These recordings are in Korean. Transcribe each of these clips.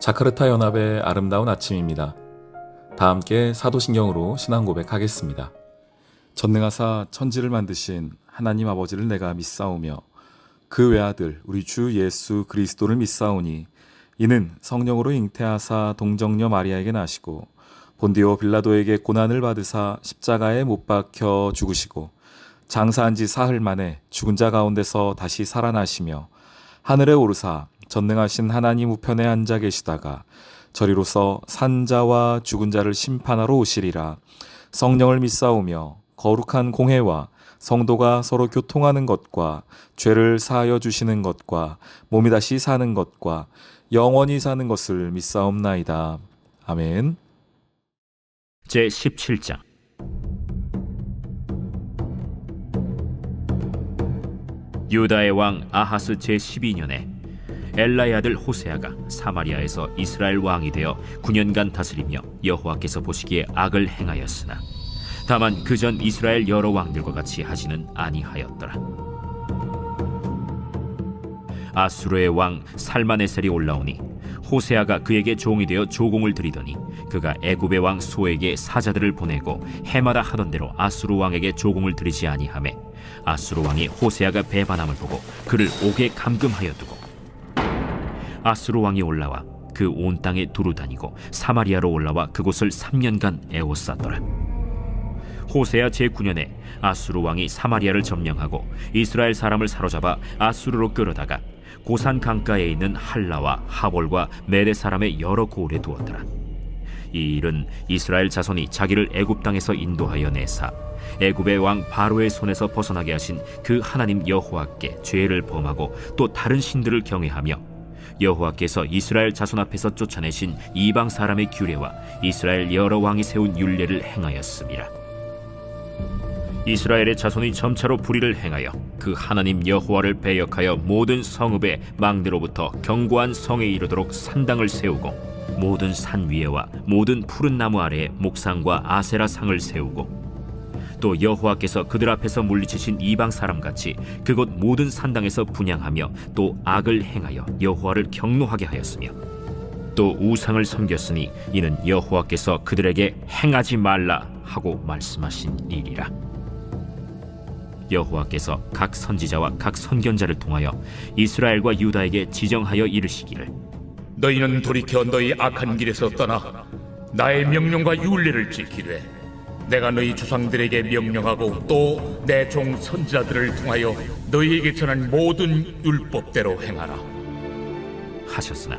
자카르타 연합의 아름다운 아침입니다. 다 함께 사도신경으로 신앙 고백하겠습니다. 전능하사 천지를 만드신 하나님 아버지를 내가 믿사오며 그 외아들 우리 주 예수 그리스도를 믿사오니 이는 성령으로 잉태하사 동정녀 마리아에게 나시고 본디오 빌라도에게 고난을 받으사 십자가에 못 박혀 죽으시고 장사한 지 사흘 만에 죽은 자 가운데서 다시 살아나시며 하늘에 오르사 전능하신 하나님 우편에 앉아 계시다가 저리로서 산자와 죽은 자를 심판하러 오시리라. 성령을 믿사오며 거룩한 공회와 성도가 서로 교통하는 것과 죄를 사하여 주시는 것과 몸이 다시 사는 것과 영원히 사는 것을 믿사옵나이다. 아멘. 제17장. 유다의 왕 아하스 제12년에 엘라의 아들 호세아가 사마리아에서 이스라엘 왕이 되어 9년간 다스리며 여호와께서 보시기에 악을 행하였으나 다만 그전 이스라엘 여러 왕들과 같이 하지는 아니하였더라. 아수르의 왕 살마네셀이 올라오니 호세아가 그에게 종이 되어 조공을 드리더니 그가 애굽의 왕 소에게 사자들을 보내고 해마다 하던 대로 아수르 왕에게 조공을 드리지 아니하매 아수르 왕이 호세아가 배반함을 보고 그를 옥에 감금하여 두고 아수르 왕이 올라와 그 온 땅에 두루 다니고 사마리아로 올라와 그곳을 3년간 애워쌌더라. 호세아 제9년에 아수르 왕이 사마리아를 점령하고 이스라엘 사람을 사로잡아 아수르로 끌어다가 고산 강가에 있는 할라와 하볼과 메대 사람의 여러 고을에 두었더라. 이 일은 이스라엘 자손이 자기를 애굽 땅에서 인도하여 내사 애굽의 왕 바로의 손에서 벗어나게 하신 그 하나님 여호와께 죄를 범하고 또 다른 신들을 경외하며 여호와께서 이스라엘 자손 앞에서 쫓아내신 이방 사람의 규례와 이스라엘 여러 왕이 세운 율례를 행하였음이라. 이스라엘의 자손이 점차로 불의를 행하여 그 하나님 여호와를 배역하여 모든 성읍의 망대로부터 견고한 성에 이르도록 산당을 세우고 모든 산 위에와 모든 푸른 나무 아래에 목상과 아세라 상을 세우고 또 여호와께서 그들 앞에서 물리치신 이방 사람같이 그곳 모든 산당에서 분향하며 또 악을 행하여 여호와를 경노하게 하였으며 또 우상을 섬겼으니 이는 여호와께서 그들에게 행하지 말라 하고 말씀하신 일이라. 여호와께서 각 선지자와 각 선견자를 통하여 이스라엘과 유다에게 지정하여 이르시기를 너희는 돌이켜 너희 악한 길에서 떠나 나의 명령과 율례를 지키되 내가 너희 조상들에게 명령하고 또 내 종 선지자들을 통하여 너희에게 전한 모든 율법대로 행하라 하셨으나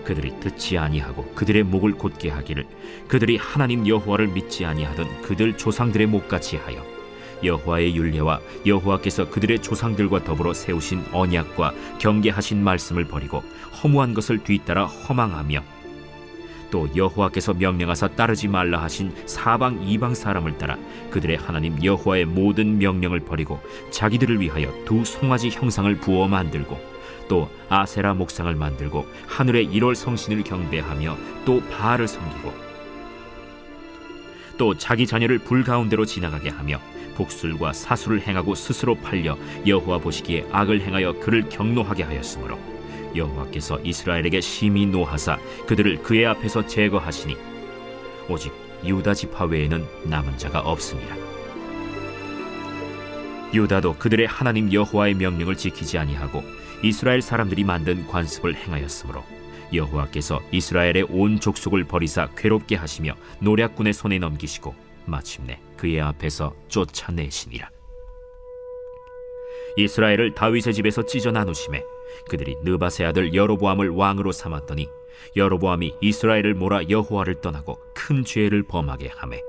그들이 듣지 아니하고 그들의 목을 곧게 하기를 그들이 하나님 여호와를 믿지 아니하던 그들 조상들의 목같이 하여 여호와의 율례와 여호와께서 그들의 조상들과 더불어 세우신 언약과 경계하신 말씀을 버리고 허무한 것을 뒤따라 허망하며 또 여호와께서 명령하사 따르지 말라 하신 사방 이방 사람을 따라 그들의 하나님 여호와의 모든 명령을 버리고 자기들을 위하여 두 송아지 형상을 부어 만들고 또 아세라 목상을 만들고 하늘의 1월 성신을 경배하며 또 바알을 섬기고 또 자기 자녀를 불 가운데로 지나가게 하며 복술과 사술을 행하고 스스로 팔려 여호와 보시기에 악을 행하여 그를 경노하게 하였으므로 여호와께서 이스라엘에게 심히 노하사 그들을 그의 앞에서 제거하시니 오직 유다 지파 외에는 남은 자가 없습니다. 유다도 그들의 하나님 여호와의 명령을 지키지 아니하고 이스라엘 사람들이 만든 관습을 행하였으므로 여호와께서 이스라엘의 온 족속을 버리사 괴롭게 하시며 노략군의 손에 넘기시고 마침내 그의 앞에서 쫓아내시니라. 이스라엘을 다윗의 집에서 찢어 나누심에 그들이 느밧의 아들 여로보암을 왕으로 삼았더니 여로보암이 이스라엘을 몰아 여호와를 떠나고 큰 죄를 범하게 하매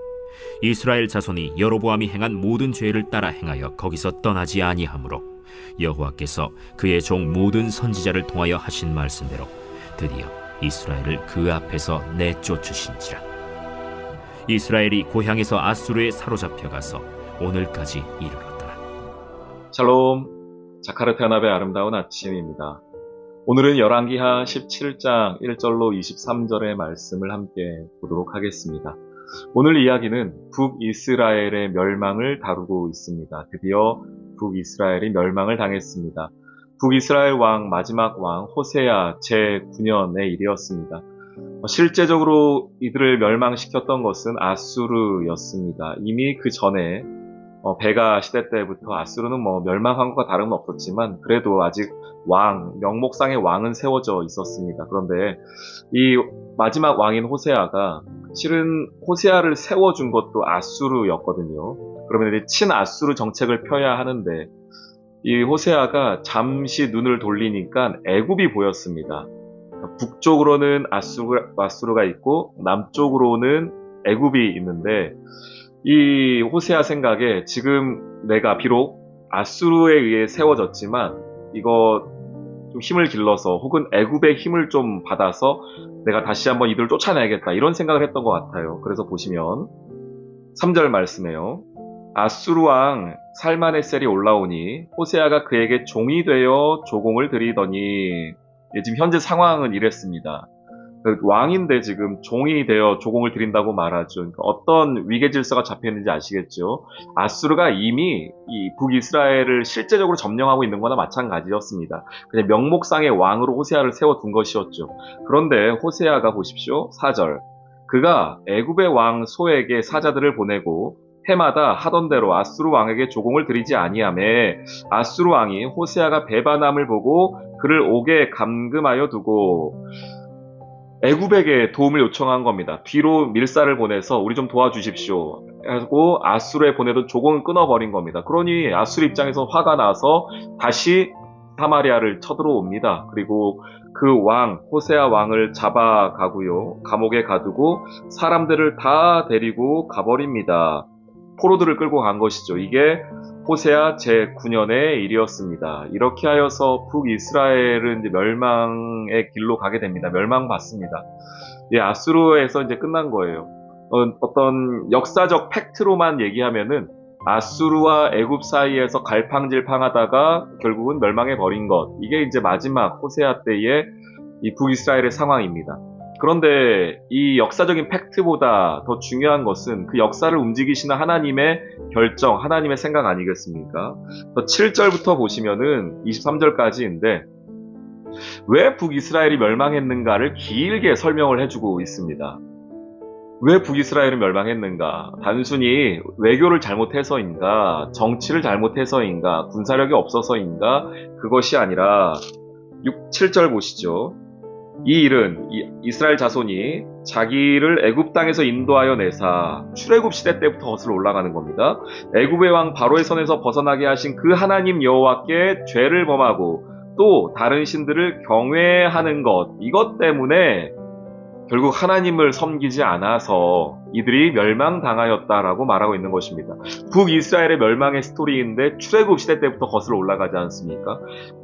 이스라엘 자손이 여로보암이 행한 모든 죄를 따라 행하여 거기서 떠나지 아니하므로 여호와께서 그의 종 모든 선지자를 통하여 하신 말씀대로 드디어 이스라엘을 그 앞에서 내쫓으신지라. 이스라엘이 고향에서 아수르에 사로잡혀가서 오늘까지 이르렀더라. 샬롬. 자카르타 연합의 아름다운 아침입니다. 오늘은 열왕기하 17장 1절로 23절의 말씀을 함께 보도록 하겠습니다. 오늘 이야기는 북이스라엘의 멸망을 다루고 있습니다. 드디어 북이스라엘이 멸망을 당했습니다. 북이스라엘 왕 마지막 왕 호세아 제9년의 일이었습니다. 실제적으로 이들을 멸망시켰던 것은 아수르였습니다. 이미 그 전에 베가 시대 때부터 아수르는 멸망한 것과 다름은 없었지만 그래도 아직 명목상의 왕은 세워져 있었습니다. 그런데 이 마지막 왕인 호세아가 실은 호세아를 세워준 것도 아수르였거든요. 그러면 이제 친아수르 정책을 펴야 하는데 이 호세아가 잠시 눈을 돌리니까 애굽이 보였습니다. 북쪽으로는 아수르가 있고 남쪽으로는 애굽이 있는데 이 호세아 생각에 지금 내가 비록 아수르에 의해 세워졌지만 이거 좀 힘을 길러서 혹은 애굽의 힘을 좀 받아서 내가 다시 한번 이들을 쫓아내야겠다 이런 생각을 했던 것 같아요. 그래서 보시면 3절 말씀에요. 아수르 왕 살마네셀이 올라오니 호세아가 그에게 종이 되어 조공을 드리더니 지금 현재 상황은 이랬습니다. 왕인데 지금 종이 되어 조공을 드린다고 말하죠. 그러니까 어떤 위계 질서가 잡혀있는지 아시겠죠? 아수르가 이미 이 북이스라엘을 실제적으로 점령하고 있는 거나 마찬가지였습니다. 그냥 명목상의 왕으로 호세아를 세워둔 것이었죠. 그런데 호세아가 보십시오. 4절. 그가 애굽의 왕 소에게 사자들을 보내고 해마다 하던 대로 아수르 왕에게 조공을 드리지 아니하매 아수르 왕이 호세아가 배반함을 보고 그를 옥에 감금하여 두고 애굽에게 도움을 요청한 겁니다. 뒤로 밀사를 보내서 우리 좀 도와주십시오 하고 아수르에 보내던 조공을 끊어버린 겁니다. 그러니 아수르 입장에서 화가 나서 다시 사마리아를 쳐들어옵니다. 그리고 그 왕, 호세아 왕을 잡아가고요. 감옥에 가두고 사람들을 다 데리고 가버립니다. 포로들을 끌고 간 것이죠. 이게 호세아 제9년의 일이었습니다. 이렇게 하여서 북이스라엘은 이제 멸망의 길로 가게 됩니다. 멸망받습니다. 예, 아수르에서 이제 끝난 거예요. 어떤 역사적 팩트로만 얘기하면은 아수르와 애굽 사이에서 갈팡질팡하다가 결국은 멸망해 버린 것. 이게 이제 마지막 호세아 때의 이 북이스라엘의 상황입니다. 그런데 이 역사적인 팩트보다 더 중요한 것은 그 역사를 움직이시는 하나님의 결정, 하나님의 생각 아니겠습니까? 7절부터 보시면은 23절까지인데 왜 북이스라엘이 멸망했는가를 길게 설명을 해주고 있습니다. 왜 북이스라엘이 멸망했는가? 단순히 외교를 잘못해서인가? 정치를 잘못해서인가? 군사력이 없어서인가? 그것이 아니라 7절 보시죠. 이 일은 이스라엘 자손이 자기를 애굽 땅에서 인도하여 내사 출애굽 시대 때부터 거슬러 올라가는 겁니다. 애굽의 왕 바로의 손에서 벗어나게 하신 그 하나님 여호와께 죄를 범하고 또 다른 신들을 경외하는 것, 이것 때문에 결국 하나님을 섬기지 않아서 이들이 멸망당하였다라고 말하고 있는 것입니다. 북이스라엘의 멸망의 스토리인데 출애굽 시대 때부터 거슬러 올라가지 않습니까?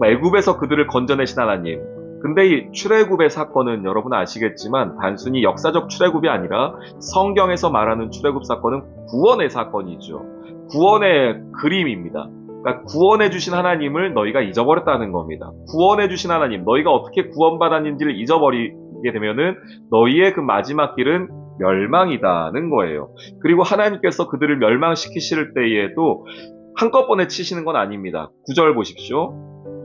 애굽에서 그들을 건져내신 하나님. 근데 이 출애굽의 사건은 여러분 아시겠지만 단순히 역사적 출애굽이 아니라 성경에서 말하는 출애굽 사건은 구원의 사건이죠. 구원의 그림입니다. 그러니까 구원해 주신 하나님을 너희가 잊어버렸다는 겁니다. 구원해 주신 하나님, 너희가 어떻게 구원받았는지를 잊어버리게 되면은 너희의 그 마지막 길은 멸망이다는 거예요. 그리고 하나님께서 그들을 멸망시키실 때에도 한꺼번에 치시는 건 아닙니다. 9절 보십시오.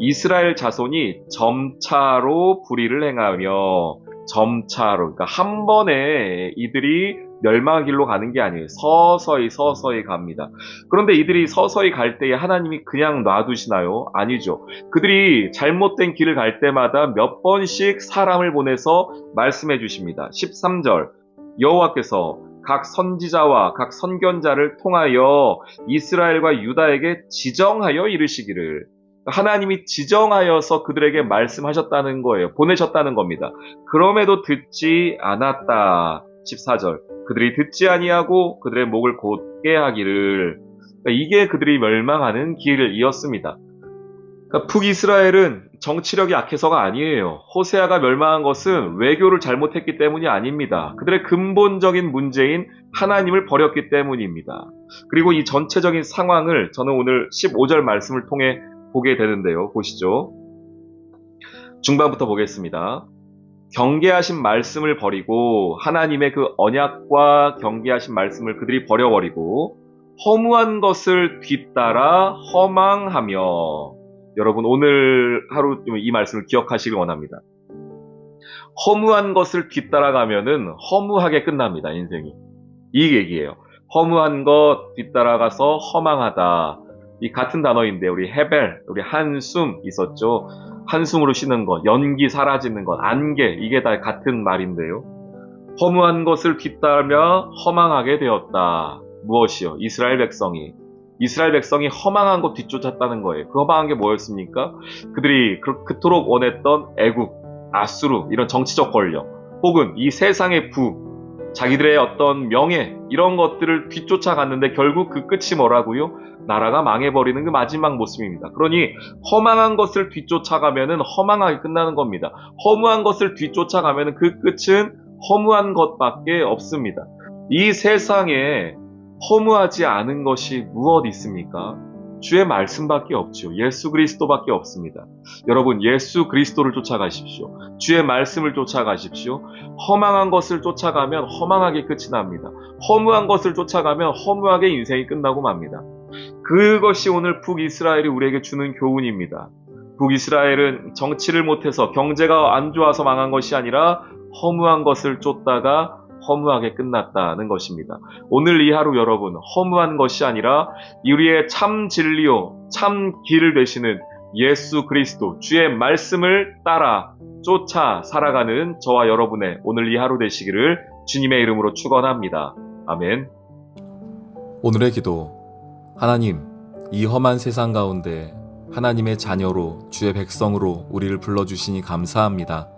이스라엘 자손이 점차로 불의를 행하며 점차로, 그러니까 한 번에 이들이 멸망의 길로 가는 게 아니에요. 서서히 갑니다. 그런데 이들이 서서히 갈 때에 하나님이 그냥 놔두시나요? 아니죠. 그들이 잘못된 길을 갈 때마다 몇 번씩 사람을 보내서 말씀해 주십니다. 13절 여호와께서 각 선지자와 각 선견자를 통하여 이스라엘과 유다에게 지정하여 이르시기를, 하나님이 지정하여서 그들에게 말씀하셨다는 거예요. 보내셨다는 겁니다. 그럼에도 듣지 않았다. 14절 그들이 듣지 아니하고 그들의 목을 곧게 하기를. 그러니까 이게 그들이 멸망하는 길이었습니다. 그러니까 북이스라엘은 정치력이 약해서가 아니에요. 호세아가 멸망한 것은 외교를 잘못했기 때문이 아닙니다. 그들의 근본적인 문제인 하나님을 버렸기 때문입니다. 그리고 이 전체적인 상황을 저는 오늘 15절 말씀을 통해 보게 되는데요. 보시죠. 중반부터 보겠습니다. 경계하신 말씀을 버리고 하나님의 그 언약과 경계하신 말씀을 그들이 버려버리고 허무한 것을 뒤따라 허망하며, 여러분 오늘 하루 이 말씀을 기억하시길 원합니다. 허무한 것을 뒤따라가면은 허무하게 끝납니다, 인생이. 이 얘기예요. 허무한 것 뒤따라가서 허망하다. 이 같은 단어인데 우리 헤벨, 우리 한숨 있었죠. 한숨으로 쉬는 것, 연기 사라지는 것, 안개, 이게 다 같은 말인데요. 허무한 것을 뒤따르며 허망하게 되었다. 무엇이요? 이스라엘 백성이 허망한 것 뒤쫓았다는 거예요. 그 허망한 게 뭐였습니까? 그들이 그토록 원했던 애국, 아수르, 이런 정치적 권력, 혹은 이 세상의 자기들의 어떤 명예, 이런 것들을 뒤쫓아갔는데 결국 그 끝이 뭐라고요? 나라가 망해버리는 그 마지막 모습입니다. 그러니 허망한 것을 뒤쫓아가면은 허망하게 끝나는 겁니다. 허무한 것을 뒤쫓아가면은 그 끝은 허무한 것밖에 없습니다. 이 세상에 허무하지 않은 것이 무엇 있습니까? 주의 말씀밖에 없죠. 예수 그리스도밖에 없습니다. 여러분, 예수 그리스도를 쫓아가십시오. 주의 말씀을 쫓아가십시오. 허망한 것을 쫓아가면 허망하게 끝이 납니다. 허무한 것을 쫓아가면 허무하게 인생이 끝나고 맙니다. 그것이 오늘 북이스라엘이 우리에게 주는 교훈입니다. 북이스라엘은 정치를 못해서 경제가 안 좋아서 망한 것이 아니라 허무한 것을 쫓다가 허무하게 끝났다는 것입니다. 오늘 이 하루 여러분, 허무한 것이 아니라 우리의 참 진리요, 참 길을 되시는 예수 그리스도, 주의 말씀을 따라 쫓아 살아가는 저와 여러분의 오늘 이 하루 되시기를 주님의 이름으로 축원합니다. 아멘. 오늘의 기도. 하나님, 이 험한 세상 가운데 하나님의 자녀로 주의 백성으로 우리를 불러주시니 감사합니다.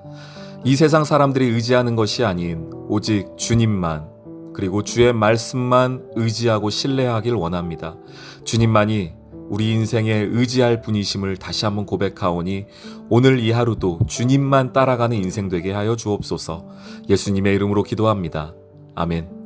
이 세상 사람들이 의지하는 것이 아닌 오직 주님만, 그리고 주의 말씀만 의지하고 신뢰하길 원합니다. 주님만이 우리 인생에 의지할 분이심을 다시 한번 고백하오니 오늘 이 하루도 주님만 따라가는 인생 되게 하여 주옵소서. 예수님의 이름으로 기도합니다. 아멘.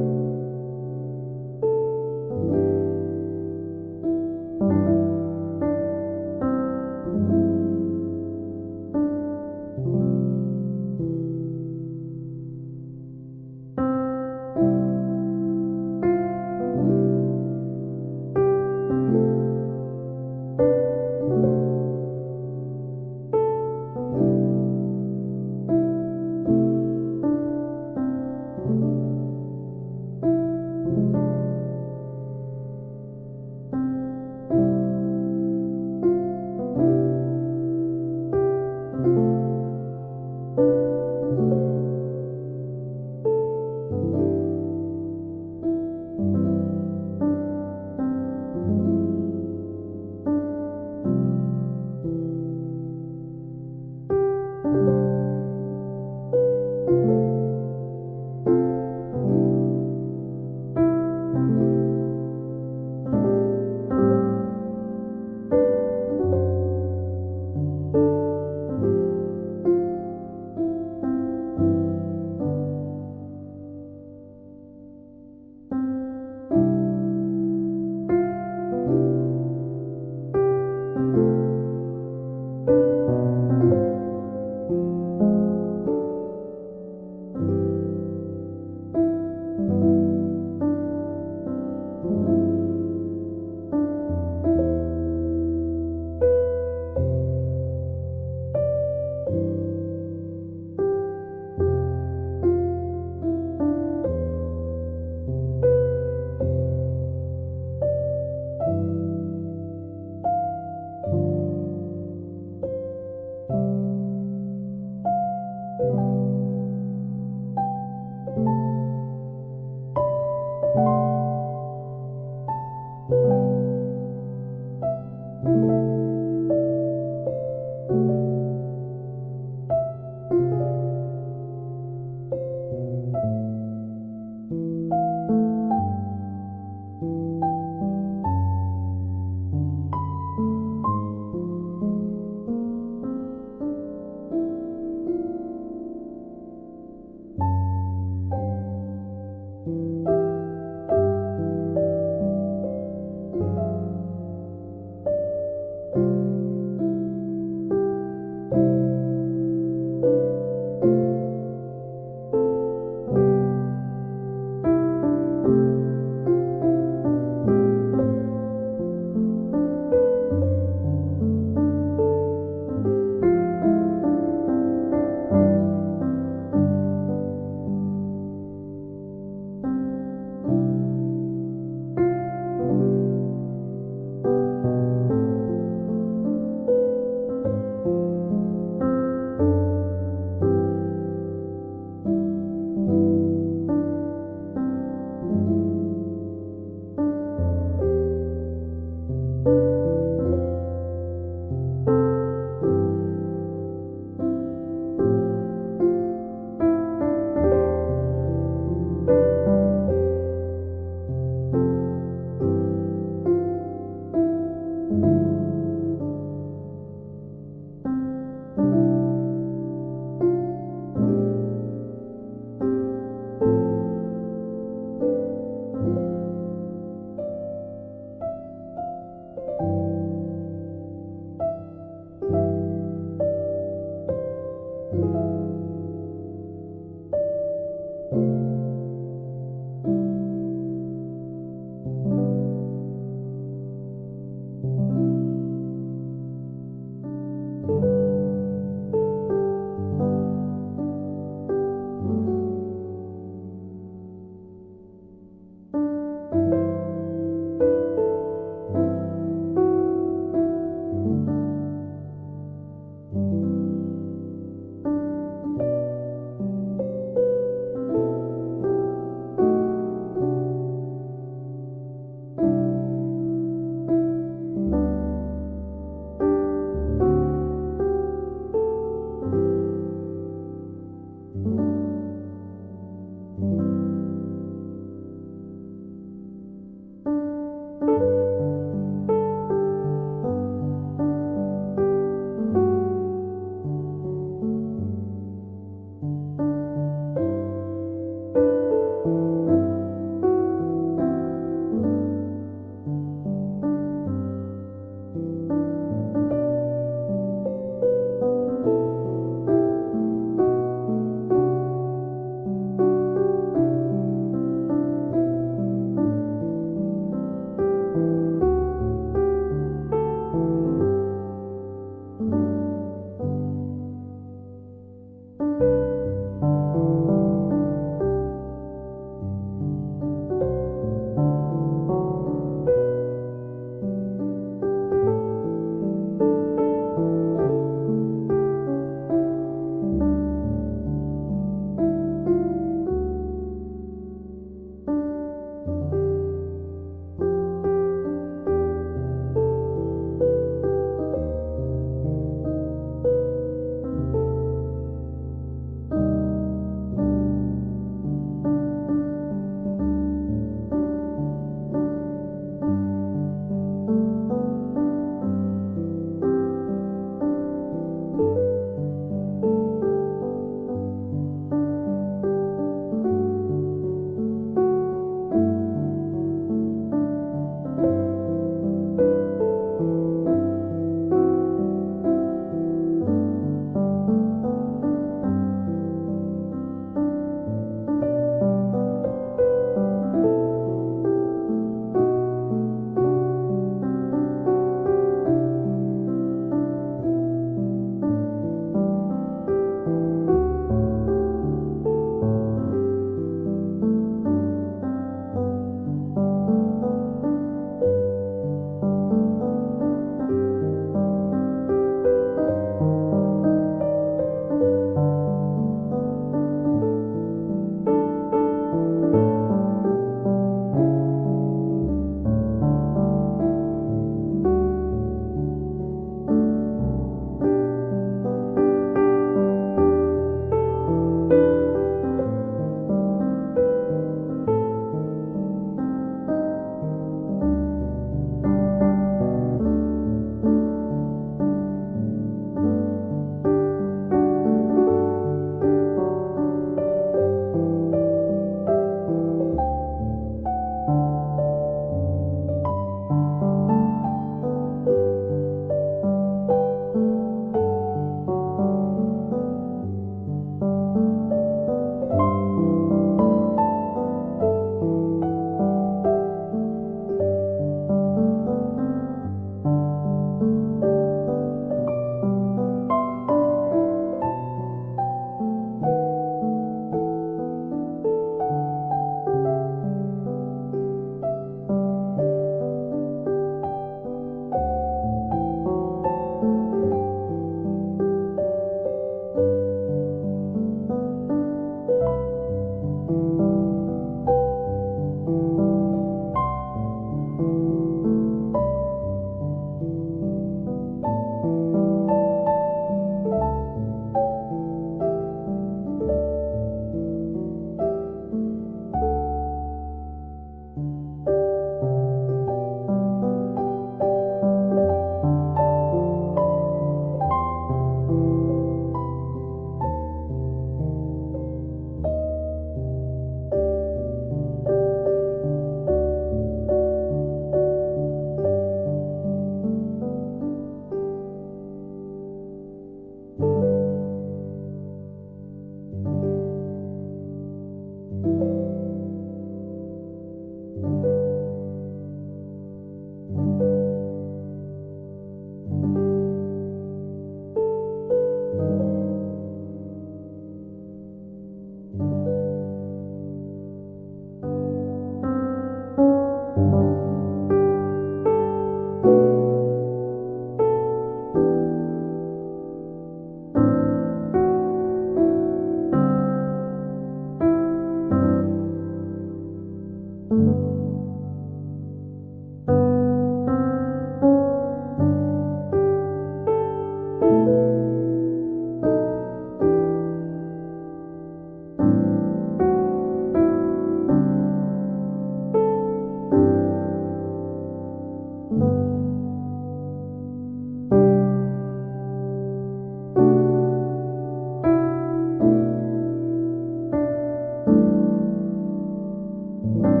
있습니다.